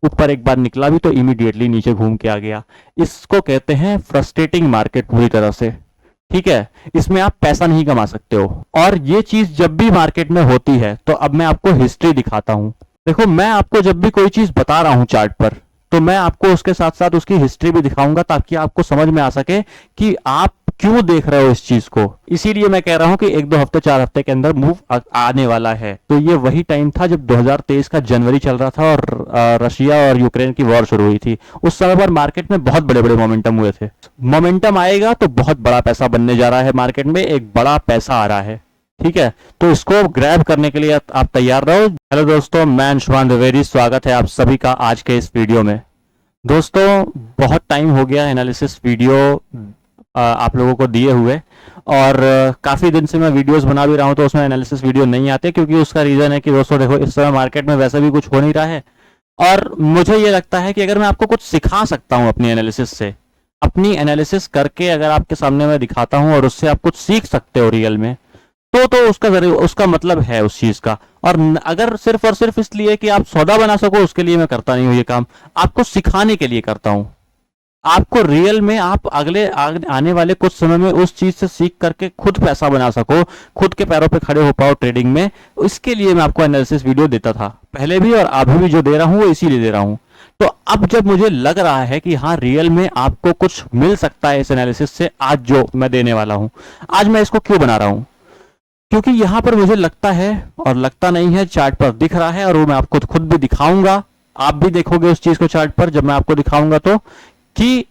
ऊपर एक बार निकला भी तो इमीडिएटली नीचे घूम के आ गया। इसको कहते हैं फ्रस्ट्रेटिंग मार्केट पूरी तरह से। ठीक है, इसमें आप पैसा नहीं कमा सकते हो। और ये चीज जब भी मार्केट में होती है, तो अब मैं आपको हिस्ट्री दिखाता हूं। देखो, मैं आपको जब भी कोई चीज बता रहा हूं चार्ट पर, तो मैं आपको उसके साथ साथ उसकी हिस्ट्री भी दिखाऊंगा, ताकि आपको समझ में आ सके कि आप क्यों देख रहे हो इस चीज को। इसीलिए मैं कह रहा हूं कि 1-2 हफ्ते 4 हफ्ते के अंदर मूव आने वाला है। तो ये वही टाइम था जब 2023 का जनवरी चल रहा था और रशिया और यूक्रेन की वॉर शुरू हुई थी। उस समय पर मार्केट में बहुत बड़े बड़े मोमेंटम हुए थे। मोमेंटम आएगा तो बहुत बड़ा पैसा बनने जा रहा है, मार्केट में एक बड़ा पैसा आ रहा है। ठीक है, तो इसको ग्रैब करने के लिए आप तैयार रहो। हेलो दोस्तों, मैं अंशुमान द्विवेदी, स्वागत है आप सभी का आज के इस वीडियो में। दोस्तों, बहुत टाइम हो गया एनालिसिस वीडियो आप लोगों को दिए हुए, और काफ़ी दिन से मैं वीडियोस बना भी रहा हूं, तो उसमें एनालिसिस वीडियो नहीं आते, क्योंकि उसका रीज़न है कि दोस्तों देखो, इस समय मार्केट में वैसे भी कुछ हो नहीं रहा है। और मुझे ये लगता है कि अगर मैं आपको कुछ सिखा सकता हूं अपनी एनालिसिस से, अपनी एनालिसिस करके अगर आपके सामने मैं दिखाता हूं और उससे आप कुछ सीख सकते हो रियल में, तो उसका मतलब है उस चीज का। और अगर सिर्फ और सिर्फ इसलिए कि आप सौदा बना सको, उसके लिए मैं करता नहीं हूं ये काम। आपको सिखाने के लिए करता हूं, आपको रियल में आप आने वाले कुछ समय में उस चीज से सीख करके खुद पैसा बना सको, खुद के पैरों पे खड़े हो पाओ ट्रेडिंग में। इसके लिए मैं आपको एनालिसिस वीडियो देता था पहले भी, और अभी भी जो दे रहा हूं वो इसीलिए दे रहा हूं। तो अब जब मुझे लग रहा है कि हाँ, रियल में आपको कुछ मिल सकता है इस एनालिसिस से, आज जो मैं देने वाला हूं, आज मैं इसको क्यों बना रहा हूं? क्योंकि यहां पर मुझे लगता है, और लगता नहीं है, चार्ट पर दिख रहा है, और वो मैं आपको खुद भी दिखाऊंगा। आप भी देखोगे उस चीज को चार्ट पर जब मैं आपको दिखाऊंगा, तो कि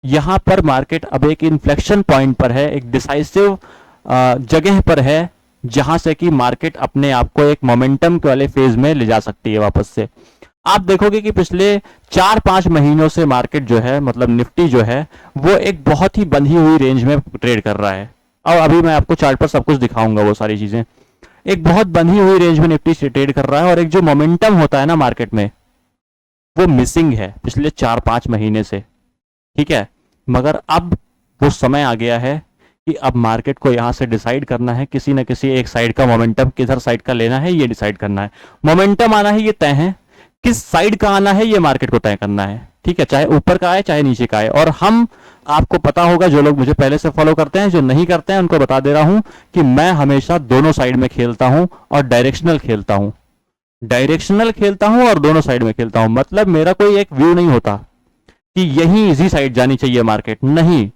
यहां पर मार्केट अब एक इन्फ्लेक्शन पॉइंट पर है, एक डिसाइसिव जगह पर है, जहां से कि मार्केट अपने आप को एक मोमेंटम वाले फेज में ले जा सकती है वापस से। आप देखोगे कि पिछले 4-5 महीनों से मार्केट जो है, मतलब निफ्टी जो है, वो एक बहुत ही बंधी हुई रेंज में ट्रेड कर रहा है। और अभी मैं आपको चार्ट पर सब कुछ दिखाऊंगा, वो सारी चीजें। एक बहुत बंधी हुई रेंज में निफ्टी से ट्रेड कर रहा है, और एक जो मोमेंटम होता है ना मार्केट में, वो मिसिंग है पिछले 4-5 महीने से। ठीक है, मगर अब वो समय आ गया है कि अब मार्केट को यहां से डिसाइड करना है, किसी न किसी एक साइड का मोमेंटम किधर साइड का लेना है, ये डिसाइड करना है। मोमेंटम आना है, ये तय है, किस साइड का आना है ये मार्केट को तय करना है। ठीक है, चाहे ऊपर का आए चाहे नीचे का आए। और हम, आपको पता होगा, जो लोग मुझे पहले से फॉलो करते हैं, जो नहीं करते हैं उनको बता दे रहा हूं कि मैं हमेशा दोनों साइड में खेलता हूं, और डायरेक्शनल खेलता हूं। डायरेक्शनल खेलता हूं और दोनों साइड में खेलता हूं। मतलब मेरा कोई एक व्यू नहीं होता कि यही इसी साइड जानी चाहिए मार्केट, नहीं।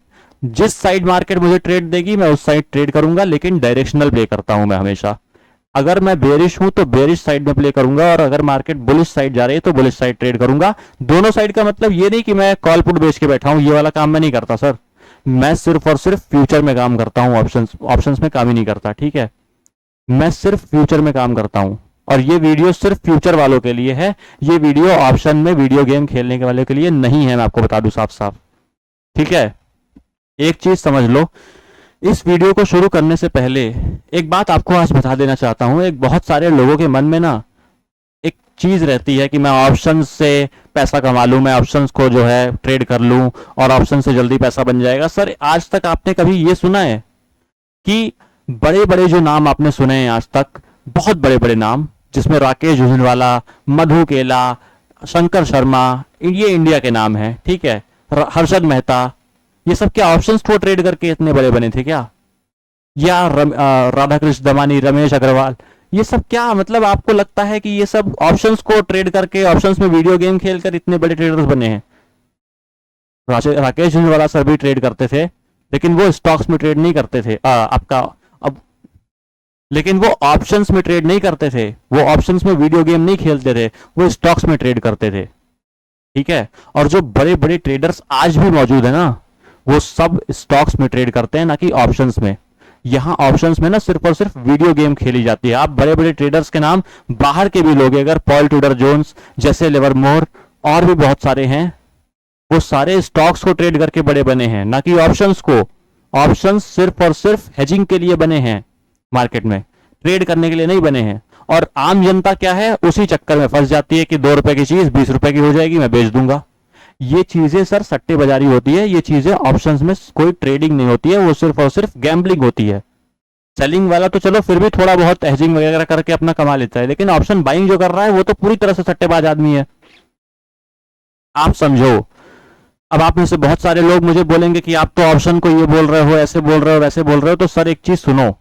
जिस साइड मार्केट मुझे ट्रेड देगी मैं उस साइड ट्रेड करूंगा, लेकिन डायरेक्शनल प्ले करता हूं मैं हमेशा। अगर मैं बेरिश हूं तो बेरिश साइड में प्ले करूंगा, और अगर मार्केट बुलिश साइड जा रही है तो बुलिश साइड ट्रेड करूंगा। दोनों साइड का मतलब ये नहीं कि मैं कॉल पुट बेच के बैठा हूं, ये वाला काम मैं नहीं करता सर। मैं सिर्फ और सिर्फ फ्यूचर में काम करता हूं, ऑप्शंस में काम ही नहीं करता। ठीक है, मैं सिर्फ फ्यूचर में काम करता हूं, और ये वीडियो सिर्फ फ्यूचर वालों के लिए है। ये वीडियो ऑप्शन में वीडियो गेम खेलने के वालों के लिए नहीं है, मैं आपको बता दूं साफ साफ। ठीक है, एक चीज समझ लो, इस वीडियो को शुरू करने से पहले एक बात आपको आज बता देना चाहता हूं। एक बहुत सारे लोगों के मन में ना एक चीज रहती है कि मैं ऑप्शन से पैसा कमा लूं, मैं ऑप्शन को जो है ट्रेड कर लूं, और ऑप्शन से जल्दी पैसा बन जाएगा। सर, आज तक आपने कभी ये सुना है कि बड़े बड़े जो नाम आपने सुने हैं आज तक, बहुत बड़े बड़े नाम, जिसमें राकेश झुनझुनवाला, मधु केला, शंकर शर्मा, ये इंडिया के नाम है। ठीक है, हर्षद मेहता, ये सब क्या ऑप्शंस को ट्रेड करके इतने बड़े बने थे क्या? या राधा कृष्ण दमानी, रमेश अग्रवाल, ये सब क्या, मतलब आपको लगता है कि ये सब ऑप्शंस को ट्रेड करके, ऑप्शंस में वीडियो गेम खेलकर इतने बड़े ट्रेडर्स बने हैं? राकेश झुनझुनवाला सर भी ट्रेड करते थे, लेकिन वो स्टॉक्स में ट्रेड नहीं करते थे। आपका अब, लेकिन वो ऑप्शंस में ट्रेड नहीं करते थे, वो ऑप्शंस में वीडियो गेम नहीं खेलते थे, वो स्टॉक्स में ट्रेड करते थे। ठीक है, और जो बड़े बड़े ट्रेडर्स आज भी मौजूद है ना, वो सब स्टॉक्स में ट्रेड करते हैं, ना कि ऑप्शंस में। यहां ऑप्शंस में ना सिर्फ और सिर्फ वीडियो गेम खेली जाती है। आप बड़े बड़े ट्रेडर्स के नाम बाहर के भी लोग, अगर पॉल ट्यूडर जोन्स जैसे, लिवरमोर, और भी बहुत सारे हैं, वो सारे स्टॉक्स को ट्रेड करके बड़े बने हैं, ना कि ऑप्शंस को। ऑप्शंस सिर्फ और सिर्फ हेजिंग के लिए बने हैं, मार्केट में ट्रेड करने के लिए नहीं बने हैं। और आम जनता क्या है, उसी चक्कर में फंस जाती है कि 2 रुपए की चीज 20 रुपए की हो जाएगी, मैं बेच दूंगा। ये चीजें सर सट्टेबाजी होती है, ये चीजें ऑप्शंस में कोई ट्रेडिंग नहीं होती है, वो सिर्फ और सिर्फ गैम्बलिंग होती है। सेलिंग वाला तो चलो फिर भी थोड़ा बहुत हेजिंग वगैरह करके अपना कमा लेता है, लेकिन ऑप्शन बाइंग जो कर रहा है वो तो पूरी तरह से सट्टेबाज आदमी है। आप समझो। अब आप में से बहुत सारे लोग मुझे बोलेंगे कि आप तो ऑप्शन को ये बोल रहे हो, ऐसे बोल रहे हो, वैसे बोल रहे हो। तो सर एक चीज सुनो,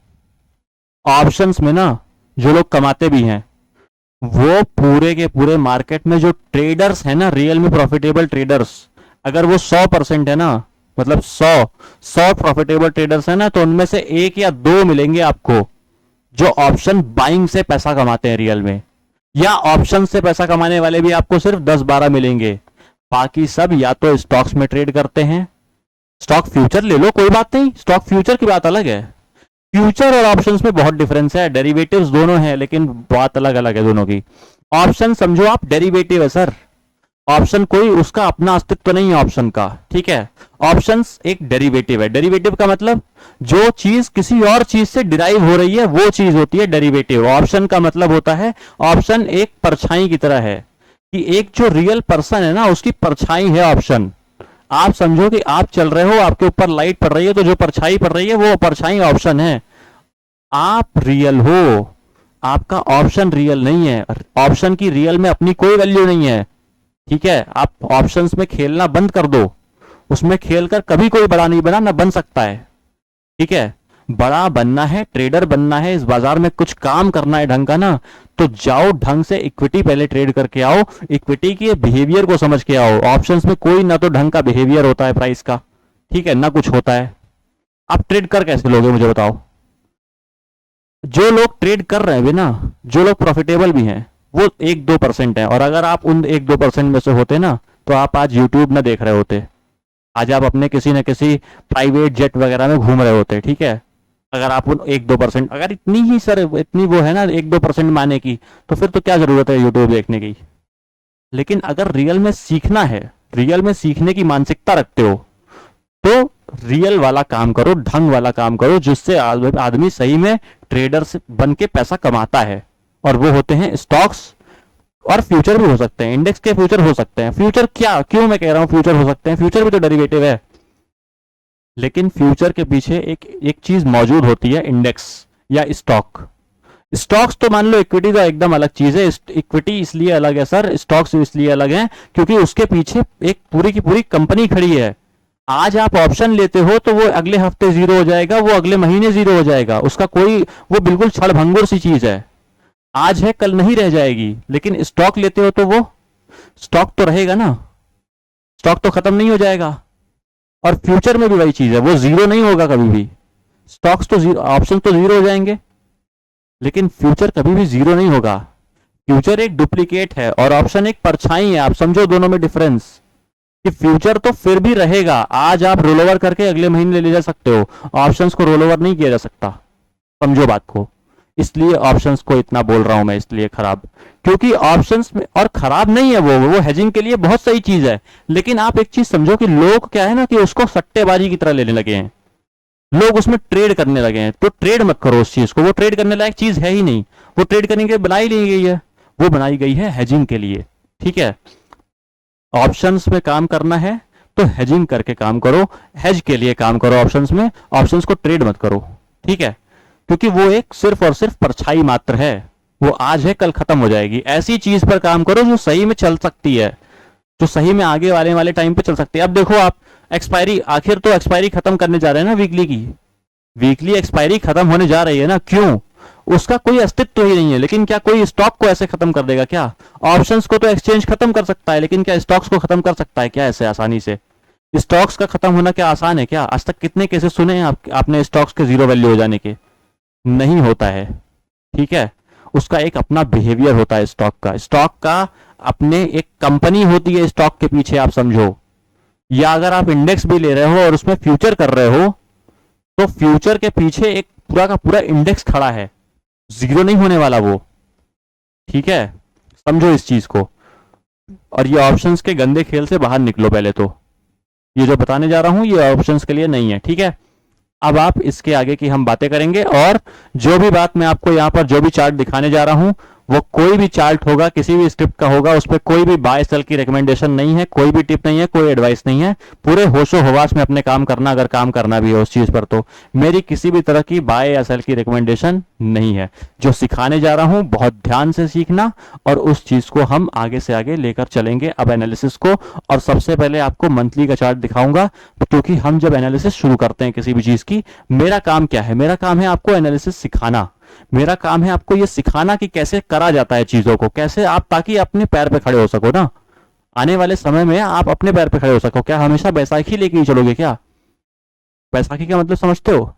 ऑप्शंस में ना जो लोग कमाते भी हैं वो पूरे के पूरे मार्केट में जो ट्रेडर्स हैं ना, रियल में प्रॉफिटेबल ट्रेडर्स, अगर वो 100% है ना, मतलब 100 प्रॉफिटेबल ट्रेडर्स है ना, तो उनमें से एक या दो मिलेंगे आपको जो ऑप्शन बाइंग से पैसा कमाते हैं रियल में। या ऑप्शन से पैसा कमाने वाले भी आपको सिर्फ 10-12 मिलेंगे। बाकी सब या तो स्टॉक्स में ट्रेड करते हैं, स्टॉक फ्यूचर ले लो, कोई बात नहीं, स्टॉक फ्यूचर की बात अलग है। फ्यूचर और ऑप्शंस में बहुत डिफरेंस है, डेरिवेटिव्स दोनों हैं लेकिन बात अलग अलग है दोनों की। ऑप्शन समझो आप डेरिवेटिव है सर, ऑप्शन कोई उसका अपना अस्तित्व तो नहीं है ऑप्शन का, ठीक है। ऑप्शंस एक डेरिवेटिव है। डेरिवेटिव का मतलब जो चीज किसी और चीज से डिराइव हो रही है वो चीज होती है डेरिवेटिव। ऑप्शन का मतलब होता है, ऑप्शन एक परछाई की तरह है, कि एक जो रियल पर्सन है ना उसकी परछाई है ऑप्शन। आप समझो कि आप चल रहे हो, आपके ऊपर लाइट पड़ रही है, तो जो परछाई पड़ रही है वो परछाई ऑप्शन है। आप रियल हो, आपका ऑप्शन रियल नहीं है। ऑप्शन की रियल में अपनी कोई वैल्यू नहीं है, ठीक है। आप ऑप्शंस में खेलना बंद कर दो, उसमें खेलकर कभी कोई बड़ा नहीं बना, ना बन सकता है, ठीक है। बड़ा बनना है, ट्रेडर बनना है, इस बाजार में कुछ काम करना है ढंग का ना, तो जाओ ढंग से इक्विटी पहले ट्रेड करके आओ, इक्विटी के बिहेवियर को समझ के आओ। ऑप्शंस में कोई ना तो ढंग का बिहेवियर होता है प्राइस का, ठीक है, ना कुछ होता है। आप ट्रेड कर कैसे लोगे मुझे बताओ। जो लोग ट्रेड कर रहे हैं ना, जो लोग प्रॉफिटेबल भी हैं, वो 1-2% है। और अगर आप उन 1-2% में से होते ना, तो आप आज यूट्यूब ना देख रहे होते, आज आप अपने किसी न किसी प्राइवेट जेट वगैरह में घूम रहे होते, ठीक है। अगर आप उन 1-2%, अगर इतनी ही सर इतनी वो है ना 1-2% माने की, तो फिर तो क्या जरूरत है यूट्यूब देखने की। लेकिन अगर रियल में सीखना है, रियल में सीखने की मानसिकता रखते हो, तो रियल वाला काम करो, ढंग वाला काम करो, जिससे आदमी सही में ट्रेडर से बन के पैसा कमाता है। और वो होते हैं स्टॉक्स, और फ्यूचर भी हो सकते हैं, इंडेक्स के फ्यूचर हो सकते हैं। फ्यूचर क्या, क्यों मैं कह रहा हूं फ्यूचर हो सकते हैं, फ्यूचर भी तो डेरिवेटिव है। लेकिन फ्यूचर के पीछे एक एक चीज मौजूद होती है, इंडेक्स या स्टॉक। स्टॉक्स तो मान लो इक्विटी का एकदम अलग चीज है। इक्विटी इसलिए अलग है सर, स्टॉक्स इसलिए अलग है क्योंकि उसके पीछे एक पूरी की पूरी कंपनी खड़ी है। आज आप ऑप्शन लेते हो तो वो अगले हफ्ते जीरो हो जाएगा, वो अगले महीने जीरो हो जाएगा, उसका कोई, वो बिल्कुल क्षणभंगुर सी चीज है, आज है कल नहीं रह जाएगी। लेकिन स्टॉक लेते हो तो वो स्टॉक तो रहेगा ना, स्टॉक तो खत्म नहीं हो जाएगा। और फ्यूचर में भी वही चीज है, वो जीरो नहीं होगा कभी भी। स्टॉक्स तो जीरो, ऑप्शन तो जीरो हो जाएंगे, लेकिन फ्यूचर कभी भी जीरो नहीं होगा। फ्यूचर एक डुप्लीकेट है और ऑप्शन एक परछाई है। आप समझो दोनों में डिफरेंस, कि फ्यूचर तो फिर भी रहेगा, आज आप रोल ओवर करके अगले महीने ले जा सकते हो, ऑप्शंस को रोल ओवर नहीं किया जा सकता। समझो बात को। इसलिए ऑप्शंस को इतना बोल रहा हूं मैं, इसलिए खराब, क्योंकि ऑप्शंस में, और खराब नहीं है वो हेजिंग के लिए बहुत सही चीज है। लेकिन आप एक चीज समझो कि लोग क्या है ना, कि उसको सट्टेबाजी की तरह लेने लगे हैं, लोग उसमें ट्रेड करने लगे हैं। तो ट्रेड मत करो उस चीज को, वो ट्रेड करने लायक चीज है ही नहीं, वो ट्रेड करने के लिए बनाई नहीं गई है, वो बनाई गई है हेजिंग के लिए, ठीक है। ऑप्शंस में काम करना है तो हेजिंग करके काम करो, हेज के लिए काम करो ऑप्शंस में, ऑप्शंस को ट्रेड मत करो, ठीक है। क्योंकि वो एक सिर्फ और सिर्फ परछाई मात्र है, वो आज है कल खत्म हो जाएगी। ऐसी चीज पर काम करो जो सही में चल सकती है, जो सही में आगे वाले टाइम पे चल सकती है। अब देखो आप, एक्सपायरी, आखिर तो एक्सपायरी खत्म करने जा रहे हैं ना वीकली की, वीकली एक्सपायरी खत्म होने जा रही है ना, क्यों, उसका कोई अस्तित्व ही नहीं है। लेकिन क्या कोई स्टॉक को ऐसे खत्म कर देगा क्या? ऑप्शंस को तो एक्सचेंज खत्म कर सकता है, लेकिन क्या स्टॉक्स को खत्म कर सकता है क्या ऐसे आसानी से? स्टॉक्स का खत्म होना क्या आसान है क्या? आज तक कितने केसेस सुने हैं आपने स्टॉक्स के जीरो वैल्यू हो जाने के? नहीं होता है, ठीक है। उसका एक अपना बिहेवियर होता है स्टॉक का, स्टॉक का अपने एक कंपनी होती है स्टॉक के पीछे, आप समझो। या अगर आप इंडेक्स भी ले रहे हो और उसमें फ्यूचर कर रहे हो, तो फ्यूचर के पीछे एक पूरा का पूरा इंडेक्स खड़ा है, जीरो नहीं होने वाला वो, ठीक है। समझो इस चीज को। और ये ऑप्शंस के गंदे खेल से बाहर निकलो पहले तो। ये जो बताने जा रहा हूं ये ऑप्शंस के लिए नहीं है, ठीक है। अब आप इसके आगे की हम बातें करेंगे, और जो भी बात मैं आपको यहाँ पर जो भी चार्ट दिखाने जा रहा हूं वो कोई भी चार्ट होगा, किसी भी स्क्रिप्ट का होगा, उस पर कोई भी बाय सेल की रिकमेंडेशन नहीं है, कोई भी टिप नहीं है, कोई एडवाइस नहीं है। पूरे होशो हवास में अपने काम करना, अगर काम करना भी है उस चीज पर, तो मेरी किसी भी तरह की बाय या सेल की रिकमेंडेशन नहीं है। जो सिखाने जा रहा हूं बहुत ध्यान से सीखना, और उस चीज को हम आगे से आगे लेकर चलेंगे अब एनालिसिस को। और सबसे पहले आपको मंथली का चार्ट दिखाऊंगा, क्योंकि हम जब एनालिसिस शुरू करते हैं किसी भी चीज की, मेरा काम क्या है? मेरा काम है आपको एनालिसिस सिखाना। मेरा काम है आपको ये सिखाना कि कैसे करा जाता है चीजों को, कैसे आप, ताकि अपने पैर पे खड़े हो सको ना। आने वाले समय में आप अपने पैर पे खड़े हो सको। क्या हमेशा बैसाखी लेके ही चलोगे क्या? बैसाखी का मतलब समझते हो?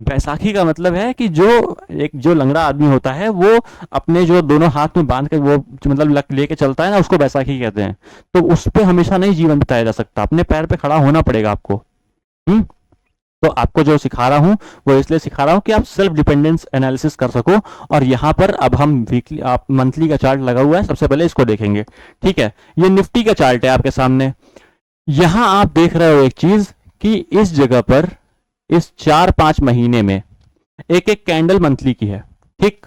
बैसाखी का मतलब है कि जो लंगड़ा आदमी होता है, वो अपने जो दोनों हाथ में बांध के वो मतलब लेके चलता है ना, उसको बैसाखी कहते हैं। तो उस पे हमेशा नहीं जीवन बिताया जा सकता, अपने पैर पे खड़ा होना पड़ेगा आपको। हम्म। तो आपको जो सिखा रहा हूं वो इसलिए सिखा रहा हूं कि आप सेल्फ डिपेंडेंस एनालिसिस कर सको। और यहां पर अब हम वीकली, आप मंथली का चार्ट लगा हुआ है, सबसे पहले इसको देखेंगे। ठीक है, ये निफ्टी का चार्ट है आपके सामने। यहां आप देख रहे हो एक चीज कि इस जगह पर इस 4-5 महीने में एक एक कैंडल मंथली की है। ठीक।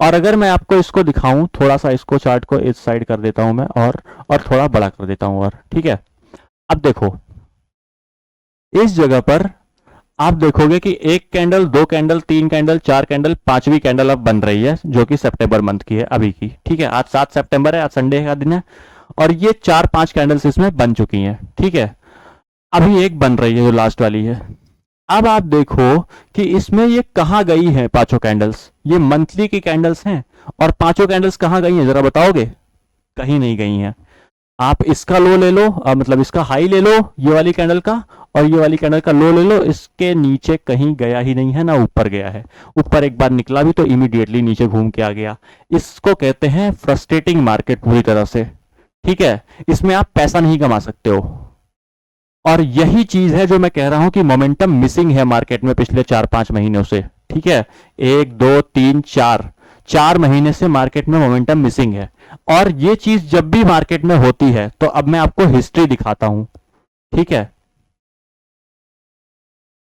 और अगर मैं आपको इसको दिखाऊं, थोड़ा सा इसको चार्ट को इस साइड कर देता हूं मैं, और थोड़ा बड़ा कर देता हूं, और ठीक है। अब देखो, इस जगह पर आप देखोगे कि एक कैंडल, दो कैंडल, तीन कैंडल, चार कैंडल, पांचवी कैंडल अब बन रही है, जो कि सितंबर मंथ की है अभी की। ठीक है, आज 7 सितंबर है, आज संडे का दिन है, और ये 4-5 कैंडल्स इसमें बन चुकी हैं। ठीक है, अभी एक बन रही है जो लास्ट वाली है। अब आप देखो कि इसमें ये कहां गई है पांचों कैंडल्स। ये मंथली की कैंडल्स हैं, और पांचों कैंडल्स कहां गई हैं जरा बताओगे? कहीं नहीं गई हैं। आप इसका लो ले लो, मतलब इसका हाई ले लो, ये वाली कैंडल का, और ये वाली कैंडल का लो ले लो, इसके नीचे कहीं गया ही नहीं है, ना ऊपर गया है। ऊपर एक बार निकला भी तो इमीडिएटली नीचे घूम के आ गया। इसको कहते हैं फ्रस्ट्रेटिंग मार्केट पूरी तरह से। ठीक है, इसमें आप पैसा नहीं कमा सकते हो। और यही चीज है जो मैं कह रहा हूं कि मोमेंटम मिसिंग है मार्केट में पिछले 4-5 महीनों से। ठीक है, 1, 2, 3, 4 4 महीने से मार्केट में मोमेंटम मिसिंग है। और ये चीज जब भी मार्केट में होती है, तो अब मैं आपको हिस्ट्री दिखाता हूं। ठीक है,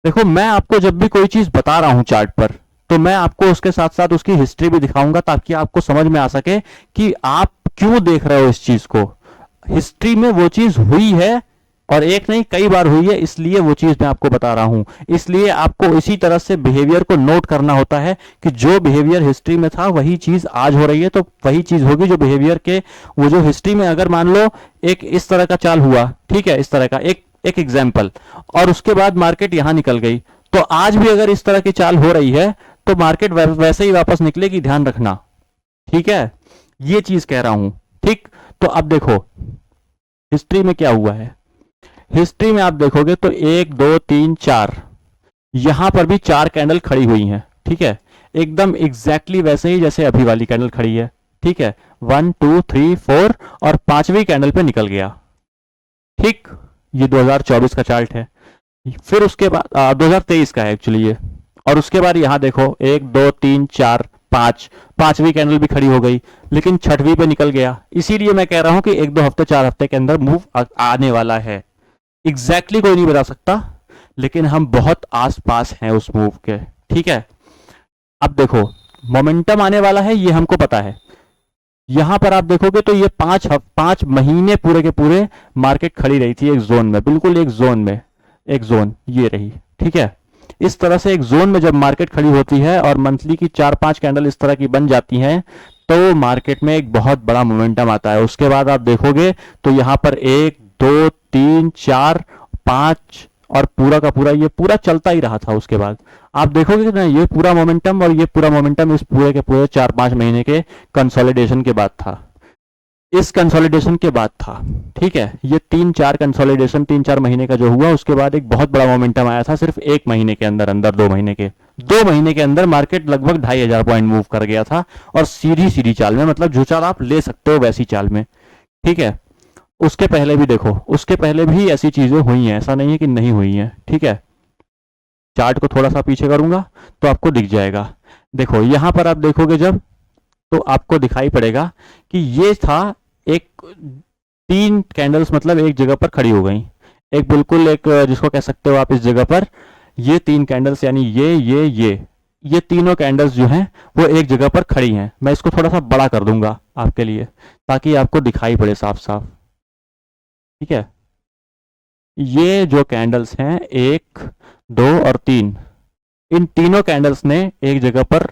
देखो, मैं आपको जब भी कोई चीज बता रहा हूं चार्ट पर, तो मैं आपको उसके साथ साथ उसकी हिस्ट्री भी दिखाऊंगा, ताकि आपको समझ में आ सके कि आप क्यों देख रहे हो इस चीज को। हिस्ट्री में वो चीज हुई है, और एक नहीं कई बार हुई है, इसलिए वो चीज मैं आपको बता रहा हूं। इसलिए आपको इसी तरह से बिहेवियर को नोट करना होता है कि जो बिहेवियर हिस्ट्री में था वही चीज आज हो रही है, तो वही चीज होगी जो बिहेवियर के, वो जो हिस्ट्री में, अगर मान लो एक इस तरह का चाल हुआ, ठीक है, इस तरह का एक एग्जाम्पल, और उसके बाद मार्केट यहां निकल गई, तो आज भी अगर इस तरह की चाल हो रही है, तो मार्केट वैसे ही वापस निकलेगी, ध्यान रखना। ठीक है, ये चीज कह रहा हूं। ठीक, तो अब देखो हिस्ट्री में क्या हुआ है। हिस्ट्री में आप देखोगे तो 1, 2, 3, 4, यहां पर भी 4 कैंडल खड़ी हुई हैं। ठीक है, एकदम एग्जैक्टली वैसे ही जैसे अभी वाली कैंडल खड़ी है। ठीक है, 1, 2, 3, 4, और पांचवी कैंडल पे निकल गया। ठीक, ये 2024 का चार्ट है। फिर उसके बाद 2023 का है एक्चुअली ये। और उसके बाद यहां देखो 1, 2, 3, 4, 5, पांचवी कैंडल भी खड़ी हो गई, लेकिन छठवीं पे निकल गया। इसीलिए मैं कह रहा हूं कि 1-2 हफ्ते, 4 हफ्ते के अंदर मूव आने वाला है। एग्जैक्टली कोई नहीं बता सकता, लेकिन हम बहुत आसपास हैं उस मूव के। ठीक है, अब देखो मोमेंटम आने वाला है, ये हमको पता है। यहां पर आप देखोगे तो ये 5 महीने पूरे के पूरे मार्केट खड़ी रही थी एक जोन में, बिल्कुल एक जोन में, एक जोन ये रही। ठीक है, इस तरह से एक जोन में जब मार्केट खड़ी होती है और मंथली की 4-5 कैंडल इस तरह की बन जाती हैं, तो मार्केट में एक बहुत बड़ा मोमेंटम आता है। उसके बाद आप देखोगे तो यहां पर 1, 2, 3, 4, 5, और पूरा का पूरा ये पूरा चलता ही रहा था। उसके बाद आप देखोगे कि ना, ये पूरा मोमेंटम और ये पूरा मोमेंटम इस पूरे के पूरे 4-5 महीने के कंसोलिडेशन के बाद था, इस कंसोलिडेशन के बाद था। ठीक है, ये 3-4 कंसोलिडेशन 3-4 महीने का जो हुआ, उसके बाद एक बहुत बड़ा मोमेंटम आया था सिर्फ 1 महीने के अंदर 2 महीने के अंदर मार्केट लगभग 2500 पॉइंट मूव कर गया था, और सीधी सीधी चाल में, मतलब जो चाल आप ले सकते हो वैसी चाल में। ठीक है, उसके पहले भी देखो, उसके पहले भी ऐसी चीजें हुई हैं, ऐसा नहीं है कि नहीं हुई हैं। ठीक है, चार्ट को थोड़ा सा पीछे करूंगा तो आपको दिख जाएगा। देखो यहां पर आप देखोगे जब, तो आपको दिखाई पड़ेगा कि ये था एक 3 कैंडल्स, मतलब एक जगह पर खड़ी हो गई, एक बिल्कुल एक जिसको कह सकते हो आप इस जगह पर, ये 3 कैंडल्स, यानी ये ये तीनों कैंडल्स जो हैं वो एक जगह पर खड़ी हैं। मैं इसको थोड़ा सा बड़ा कर दूंगा आपके लिए ताकि आपको दिखाई पड़े साफ साफ। ठीक है, ये जो कैंडल्स हैं एक, दो और तीन, इन तीनों कैंडल्स ने एक जगह पर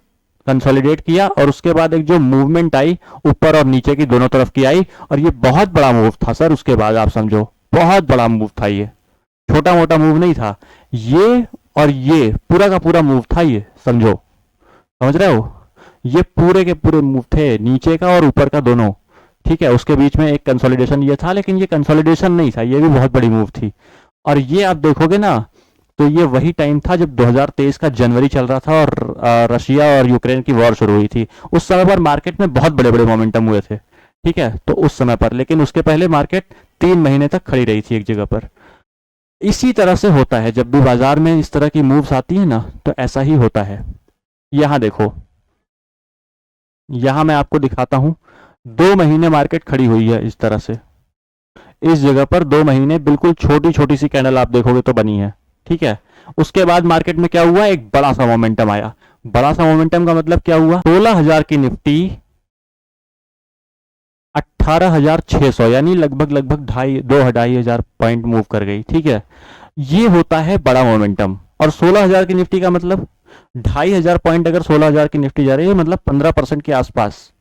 कंसोलिडेट किया और उसके बाद एक जो मूवमेंट आई ऊपर और नीचे की दोनों तरफ की आई, और ये बहुत बड़ा मूव था सर। उसके बाद आप समझो बहुत बड़ा मूव था, ये छोटा मोटा मूव नहीं था। ये और ये पूरा का पूरा मूव था, ये समझो, समझ रहे हो? ये पूरे के पूरे मूव थे, नीचे का और ऊपर का दोनों। ठीक है, उसके बीच में एक कंसोलिडेशन ये था, लेकिन ये कंसोलिडेशन नहीं था, ये भी बहुत बड़ी मूव थी। और ये आप देखोगे ना, तो ये वही टाइम था जब 2023 का जनवरी चल रहा था और रशिया और यूक्रेन की वॉर शुरू हुई थी। उस समय पर मार्केट में बहुत बड़े बड़े मोमेंटम हुए थे। ठीक है, तो उस समय पर, लेकिन उसके पहले मार्केट 3 महीने तक खड़ी रही थी एक जगह पर। इसी तरह से होता है जब भी बाजार में इस तरह की मूव्स आती है ना, तो ऐसा ही होता है। यहां देखो, यहां मैं आपको दिखाता हूं, 2 महीने मार्केट खड़ी हुई है इस तरह से। इस जगह पर 2 महीने बिल्कुल छोटी छोटी सी कैंडल आप देखोगे तो बनी है। ठीक है, उसके बाद मार्केट में क्या हुआ, एक बड़ा सा मोमेंटम आया। बड़ा सा मोमेंटम का मतलब क्या हुआ, 16,000 की निफ्टी 18,600 यानी लगभग लगभग 2-2,500 पॉइंट मूव कर गई। ठीक है, ये होता है बड़ा मोमेंटम। और 16,000 की निफ्टी का मतलब 2,500 पॉइंट, अगर 16,000 की निफ्टी जा रही है मतलब 15% के आसपास,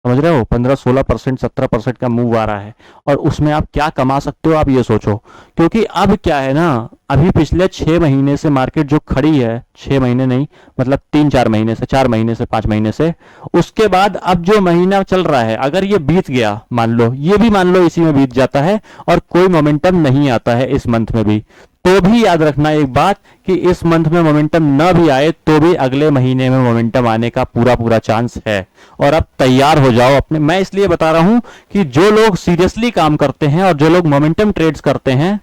समझ रहे हो? 15-16%, 17% का मूव आ रहा है। और उसमें आप क्या कमा सकते हो, आप ये सोचो। क्योंकि अब क्या है ना, अभी पिछले 6 महीने से मार्केट जो खड़ी है, 6 महीने नहीं मतलब 3-4 महीने से, 4 महीने से, 5 महीने से, उसके बाद अब जो महीना चल रहा है, अगर ये बीत गया, मान लो ये भी मान लो इसी में बीत जाता है और कोई मोमेंटम नहीं आता है इस मंथ में भी, तो भी याद रखना एक बात कि इस मंथ में मोमेंटम ना भी आए तो भी अगले महीने में मोमेंटम आने का पूरा पूरा चांस है। और अब तैयार हो जाओ अपने। मैं इसलिए बता रहा हूं कि जो लोग सीरियसली काम करते हैं और जो लोग मोमेंटम ट्रेड्स करते हैं,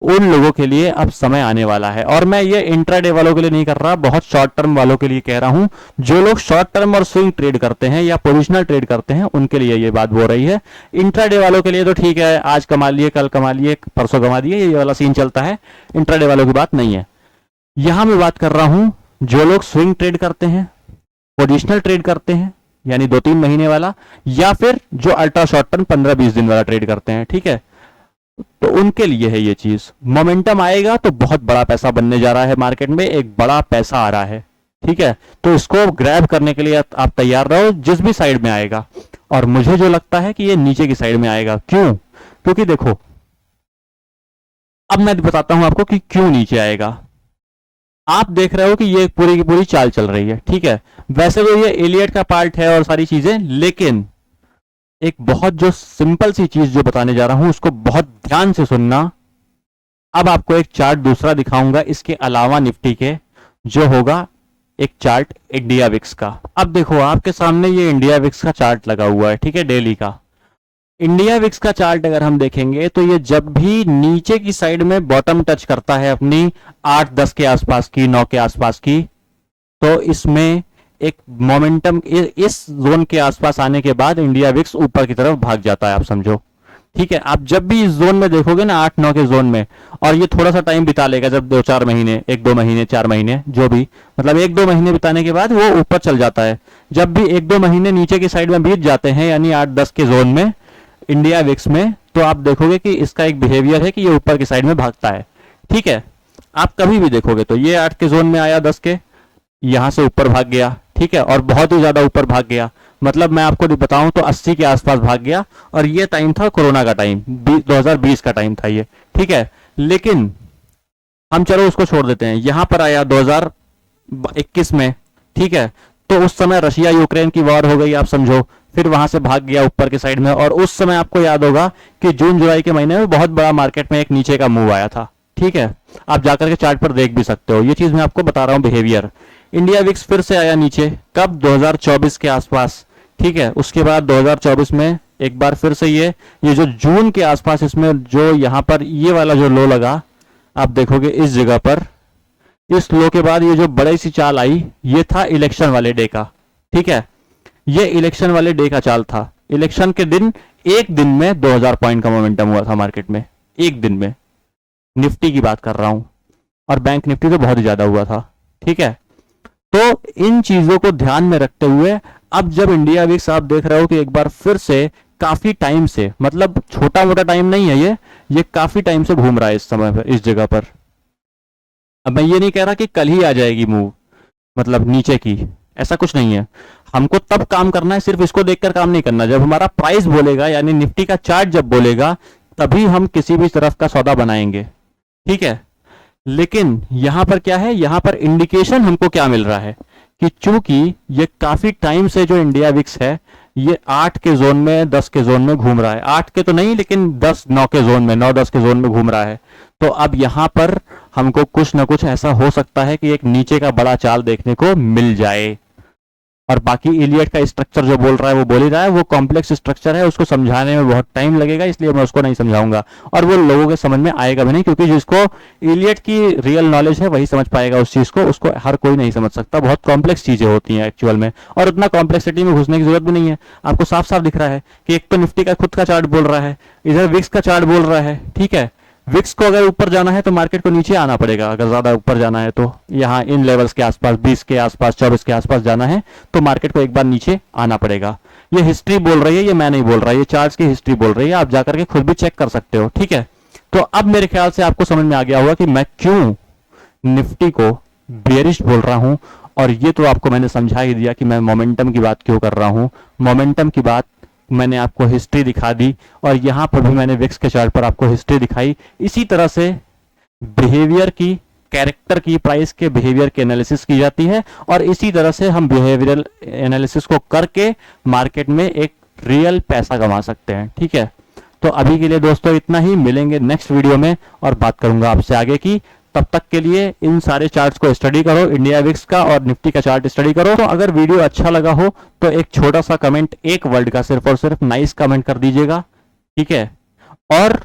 उन लोगों के लिए अब समय आने वाला है। और मैं ये इंट्राडे वालों के लिए नहीं कर रहा, बहुत शॉर्ट टर्म वालों के लिए कह रहा हूं। जो लोग शॉर्ट टर्म और स्विंग ट्रेड करते हैं या पोजिशनल ट्रेड करते हैं, उनके लिए ये बात हो रही है। इंट्राडे वालों के लिए तो ठीक है, आज कमा लिए, कल कमा लिए, परसों कमा दिए, ये वाला सीन चलता है। इंट्राडे वालों की बात नहीं है। यहां मैं बात कर रहा हूं जो लोग स्विंग ट्रेड करते हैं, पोजिशनल ट्रेड करते हैं, यानी 2-3 महीने वाला, या फिर जो अल्ट्रा शॉर्ट टर्म 15-20 दिन वाला ट्रेड करते हैं। ठीक है, तो उनके लिए है ये चीज। मोमेंटम आएगा तो बहुत बड़ा पैसा बनने जा रहा है, मार्केट में एक बड़ा पैसा आ रहा है। ठीक है, तो इसको ग्रैब करने के लिए आप तैयार रहो, जिस भी साइड में आएगा। और मुझे जो लगता है कि ये नीचे की साइड में आएगा। क्यों? क्योंकि देखो, अब मैं बताता हूं आपको कि क्यों नीचे आएगा। आप देख रहे हो कि ये पूरी की पूरी चाल चल रही है। ठीक है, वैसे तो ये एलियट का पार्ट है और सारी चीजें, लेकिन एक बहुत जो सिंपल सी चीज जो बताने जा रहा हूं उसको बहुत ध्यान से सुनना। अब आपको एक चार्ट दूसरा दिखाऊंगा इसके अलावा निफ्टी के, जो होगा एक चार्ट इंडिया विक्स का। अब देखो आपके सामने ये इंडिया विक्स का चार्ट लगा हुआ है। ठीक है, डेली का इंडिया विक्स का चार्ट अगर हम देखेंगे तो ये जब भी नीचे की साइड में बॉटम टच करता है अपनी 8-10 के आसपास की, 9 के आसपास की, तो इसमें एक मोमेंटम इस जोन के आसपास आने के बाद इंडिया विक्स ऊपर की तरफ भाग जाता है, आप समझो। ठीक है, आप जब भी इस जोन में देखोगे ना, 8-9 के जोन में, और ये थोड़ा सा टाइम बिता लेगा, जब 2-4 महीने, 1-2 महीने, 4 महीने, जो भी, मतलब 1-2 महीने बिताने के बाद वो ऊपर चल जाता है। जब भी 1-2 महीने नीचे की साइड में बीत जाते हैं, यानी 8-10 के जोन में इंडिया विक्स में, तो आप देखोगे कि इसका एक बिहेवियर है कि ये ऊपर की साइड में भागता है। ठीक है, आप कभी भी देखोगे तो ये 8 के जोन में आया, 10 के, यहां से ऊपर भाग गया। ठीक है, और बहुत ही ज्यादा ऊपर भाग गया, मतलब मैं आपको बताऊं तो 80 के आसपास भाग गया। और ये टाइम था कोरोना का टाइम, 2020 का टाइम था ये। ठीक है, लेकिन हम चलो उसको छोड़ देते हैं। यहां पर आया 2021 में। ठीक है, तो उस समय रशिया यूक्रेन की वॉर हो गई, आप समझो, फिर वहां से भाग गया ऊपर की साइड में। और उस समय आपको याद होगा कि जून जुलाई के महीने में बहुत बड़ा मार्केट में एक नीचे का मूव आया था। ठीक है, आप जाकर के चार्ट पर देख भी सकते हो, ये चीज मैं आपको बता रहा हूं, बिहेवियर। इंडिया विक्स फिर से आया नीचे, कब? 2024 के आसपास। ठीक है, उसके बाद 2024 में एक बार फिर से ये जो जून के आसपास, इसमें जो यहां पर ये वाला जो लो लगा, आप देखोगे इस जगह पर, इस लो के बाद ये जो बड़ी सी चाल आई, ये था इलेक्शन वाले डे का। ठीक है, ये इलेक्शन वाले डे का चाल था। इलेक्शन के दिन, एक दिन में 2000 पॉइंट का मोमेंटम हुआ था मार्केट में, एक दिन में। निफ्टी की बात कर रहा हूं, और बैंक निफ्टी तो बहुत ही ज्यादा हुआ था। ठीक है, तो इन चीजों को ध्यान में रखते हुए अब जब इंडिया विक्स आप देख रहे हो कि एक बार फिर से काफी टाइम से, मतलब छोटा मोटा टाइम नहीं है ये काफी टाइम से घूम रहा है इस समय पर, इस जगह पर। अब मैं ये नहीं कह रहा कि कल ही आ जाएगी मूव, मतलब नीचे की, ऐसा कुछ नहीं है। हमको तब काम करना है, सिर्फ इसको देखकर काम नहीं करना। जब हमारा प्राइस बोलेगा, यानी निफ्टी का चार्ट जब बोलेगा, तभी हम किसी भी तरफ का सौदा बनाएंगे, ठीक है। लेकिन यहां पर क्या है, यहां पर इंडिकेशन हमको क्या मिल रहा है कि चूंकि ये काफी टाइम से जो इंडिया विक्स है ये 8 के जोन में, 10 के जोन में घूम रहा है। 8 के तो नहीं, लेकिन 10 9 के जोन में, 9 10 के जोन में घूम रहा है। तो अब यहां पर हमको कुछ ना कुछ ऐसा हो सकता है कि एक नीचे का बड़ा चाल देखने को मिल जाए। और बाकी इलियट का स्ट्रक्चर जो बोल रहा है वो बोल ही रहा है, वो कॉम्प्लेक्स स्ट्रक्चर है, उसको समझाने में बहुत टाइम लगेगा, इसलिए मैं उसको नहीं समझाऊंगा और वो लोगों के समझ में आएगा भी नहीं, क्योंकि जिसको इलियट की रियल नॉलेज है वही समझ पाएगा उस चीज को, उसको हर कोई नहीं समझ सकता। बहुत कॉम्प्लेक्स चीजें होती हैं एक्चुअल में, और उतना कॉम्प्लेक्सिटी में घुसने की जरूरत भी नहीं है। आपको साफ साफ दिख रहा है कि एक तो निफ्टी का खुद का चार्ट बोल रहा है, इधर विक्स का चार्ट बोल रहा है, ठीक है। विक्स को अगर ऊपर जाना है तो मार्केट को नीचे आना पड़ेगा, अगर ज्यादा ऊपर जाना है तो यहाँ इन लेवल्स के आसपास, 20 के आसपास, 24 के आसपास जाना है तो मार्केट को एक बार नीचे आना पड़ेगा। ये हिस्ट्री बोल रही है, ये मैं नहीं बोल रहा, ये चार्ट्स की हिस्ट्री बोल रही है, आप जाकर के खुद भी चेक कर सकते हो, ठीक है। तो अब मेरे ख्याल से आपको समझ में आ गया होगा कि मैं क्यों निफ्टी को बेरिश बोल रहा हूं, और ये तो आपको मैंने समझा ही दिया कि मैं मोमेंटम की बात क्यों कर रहा हूं। मोमेंटम की बात मैंने आपको हिस्ट्री दिखा दी, और यहां पर भी मैंने विक्स के चार्ट पर आपको हिस्ट्री दिखाई। इसी तरह से बिहेवियर की, कैरेक्टर की, प्राइस के बिहेवियर की एनालिसिस की जाती है, और इसी तरह से हम बिहेवियरल एनालिसिस को करके मार्केट में एक रियल पैसा कमा सकते हैं, ठीक है। तो अभी के लिए दोस्तों इतना ही, मिलेंगे नेक्स्ट वीडियो में और बात करूंगा आपसे आगे की। तब तक के लिए इन सारे चार्ट्स को स्टडी करो, इंडिया विक्स का और निफ्टी का चार्ट स्टडी करो। तो अगर वीडियो अच्छा लगा हो तो एक छोटा सा कमेंट, एक वर्ड का सिर्फ और सिर्फ नाइस कमेंट कर दीजिएगा, ठीक है, और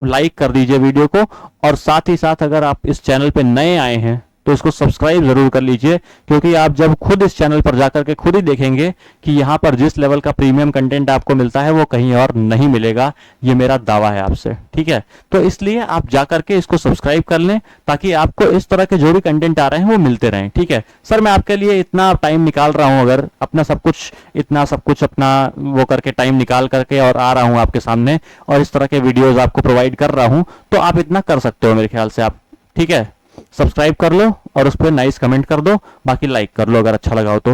लाइक कर दीजिए वीडियो को। और साथ ही साथ अगर आप इस चैनल पे नए आए हैं तो इसको सब्सक्राइब जरूर कर लीजिए, क्योंकि आप जब खुद इस चैनल पर जाकर के खुद ही देखेंगे कि यहाँ पर जिस लेवल का प्रीमियम कंटेंट आपको मिलता है वो कहीं और नहीं मिलेगा। ये मेरा दावा है आपसे, ठीक है। तो इसलिए आप जाकर के इसको सब्सक्राइब कर लें, ताकि आपको इस तरह के जो भी कंटेंट आ रहे हैं वो मिलते रहें, ठीक है। सर मैं आपके लिए इतना टाइम निकाल रहा हूं, अगर अपना सब कुछ अपना वो करके टाइम निकाल करके और आ रहा हूं आपके सामने और इस तरह के वीडियोज आपको प्रोवाइड कर रहा हूं, तो आप इतना कर सकते हो मेरे ख्याल से आप, ठीक है। सब्सक्राइब कर लो और उस पर नाइस कमेंट कर दो, बाकी लाइक कर लो अगर अच्छा लगा हो तो।